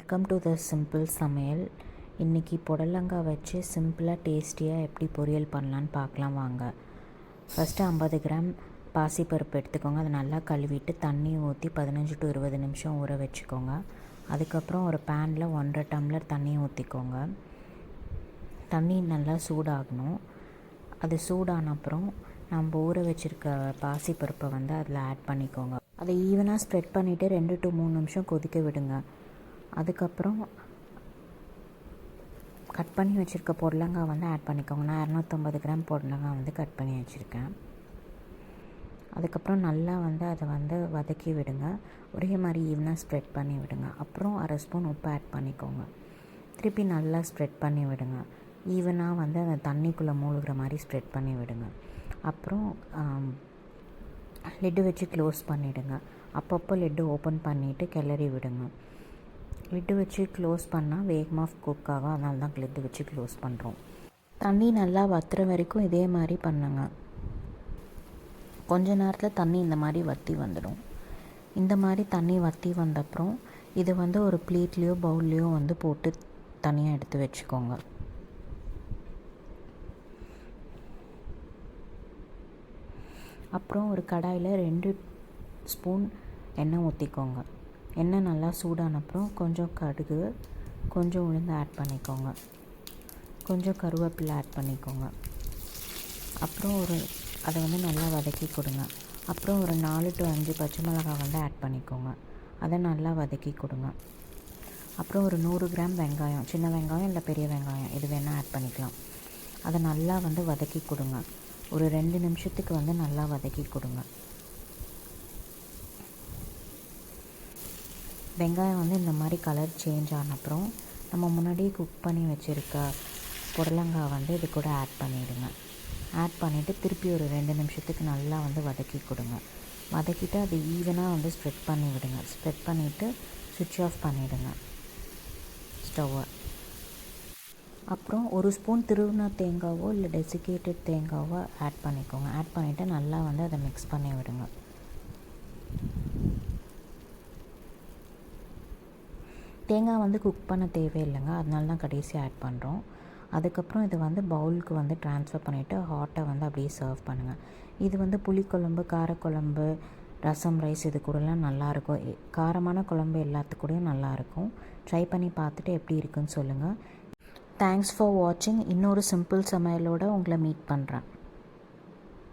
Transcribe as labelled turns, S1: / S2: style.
S1: Welcome to the simple சமையல். இன்றைக்கி புடலங்காய் வச்சு சிம்பிளாக டேஸ்டியாக எப்படி பொரியல் பண்ணலான்னு பார்க்கலாம் வாங்க. ஃபஸ்ட்டு 50 கிராம் பாசிப்பருப்பு எடுத்துக்கோங்க. அதை நல்லா கழுவிட்டு தண்ணி ஊற்றி 15 to 20 நிமிஷம் ஊற வச்சுக்கோங்க. அதுக்கப்புறம் ஒரு பேனில் 1.5 டம்ளர் தண்ணி ஊற்றிக்கோங்க. தண்ணி நல்லா சூடாகணும். அது சூடான அப்புறம் நம்ம ஊற வச்சுருக்க பாசிப்பருப்பை அதில் ஆட் பண்ணிக்கோங்க. அதை ஈவனாக ஸ்ப்ரெட் பண்ணிவிட்டு 2 to 3 நிமிஷம் கொதிக்க விடுங்க. அதுக்கப்புறம் கட் பண்ணி வச்சுருக்க புடலங்காய் ஆட் பண்ணிக்கோங்க. நான் 250 கிராம் புடலங்காய் கட் பண்ணி வச்சுருக்கேன். அதுக்கப்புறம் நல்லா அதை வதக்கி விடுங்க. ஒரே மாதிரி ஈவனாக ஸ்ப்ரெட் பண்ணி விடுங்க. அப்புறம் 1/2 ஸ்பூன் உப்பு ஆட் பண்ணிக்கோங்க. திருப்பி நல்லா ஸ்ப்ரெட் பண்ணி விடுங்க. ஈவனாக அந்த தண்ணிக்குள்ளே மூழ்கிற மாதிரி ஸ்ப்ரெட் பண்ணி விடுங்க. அப்புறம் லிட்டு வச்சு க்ளோஸ் பண்ணிவிடுங்க. அப்பப்போ லிட்டு ஓப்பன் பண்ணிவிட்டு கிளறி விடுங்க. லிட்டு வச்சு க்ளோஸ் பண்ணால் வேகமாக குக் ஆகும். அதனால தான் லிட்டு வச்சு க்ளோஸ் பண்ணுறோம். தண்ணி நல்லா வற்றுற வரைக்கும் இதே மாதிரி பண்ணுங்க. கொஞ்ச நேரத்தில் தண்ணி இந்த மாதிரி வற்றி வந்துடும். இந்த மாதிரி தண்ணி வற்றி வந்தப்புறம் இது ஒரு பிளேட்லேயோ பவுல்லையோ போட்டு தனியாக எடுத்து வச்சுக்கோங்க. அப்புறம் ஒரு கடாயில் 2 ஸ்பூன் எண்ணெய் ஊற்றிக்கோங்க. எண்ணெய் நல்லா சூடான அப்புறம் கொஞ்சம் கடுகு, கொஞ்சம் உளுந்து ஆட் பண்ணிக்கோங்க. கொஞ்சம் கருவேப்பிலை ஆட் பண்ணிக்கோங்க. அப்புறம் அதை நல்லா வதக்கி கொடுங்க. அப்புறம் ஒரு 4 to 5 பச்சை மிளகாய் ஆட் பண்ணிக்கோங்க. அதை நல்லா வதக்கி கொடுங்க. அப்புறம் ஒரு 100 கிராம் வெங்காயம், சின்ன வெங்காயம் இல்லை பெரிய வெங்காயம் இது வேணால் ஆட் பண்ணிக்கலாம். அதை நல்லா வதக்கி கொடுங்க. ஒரு 2 நிமிஷத்துக்கு நல்லா வதக்கி கொடுங்க. வெங்காயம் இந்த மாதிரி கலர் சேஞ்ச் ஆன அப்புறம் நம்ம முன்னாடியே குக் பண்ணி வச்சுருக்க புடலங்காய் இது கூட ஆட் பண்ணிவிடுங்க. ஆட் பண்ணிவிட்டு திருப்பி ஒரு 2 நிமிஷத்துக்கு நல்லா வதக்கி கொடுங்க. வதக்கிட்டு அது ஈவனாக ஸ்ப்ரெட் பண்ணி விடுங்க. ஸ்ப்ரெட் பண்ணிவிட்டு சுவிட்ச் ஆஃப் பண்ணிவிடுங்க ஸ்டவ்வை. அப்புறம் 1 ஸ்பூன் திருவின தேங்காவோ இல்லை டெசிகேட்டட் தேங்காவோ ஆட் பண்ணிக்கோங்க. ஆட் பண்ணிவிட்டு நல்லா அதை மிக்ஸ் பண்ணி விடுங்க. தேங்காய் குக் பண்ண தேவையில்லைங்க, அதனால தான் கடைசி ஆட் பண்ணுறோம். அதுக்கப்புறம் இது பவுலுக்கு ட்ரான்ஸ்ஃபர் பண்ணிவிட்டு ஹாட்டை அப்படியே சர்வ் பண்ணுங்கள். இது புளிக்குழம்பு, காரக்குழம்பு, ரசம், ரைஸ் இது கூடலாம் நல்லாயிருக்கும். காரமான குழம்பு எல்லாத்துக்கூடையும் நல்லாயிருக்கும். ட்ரை பண்ணி பார்த்துட்டு எப்படி இருக்குன்னு சொல்லுங்கள். தேங்க்ஸ் ஃபார் வாட்சிங். இன்னொரு சிம்பிள் சமையலோடு உங்களை மீட் பண்ணுறேன்.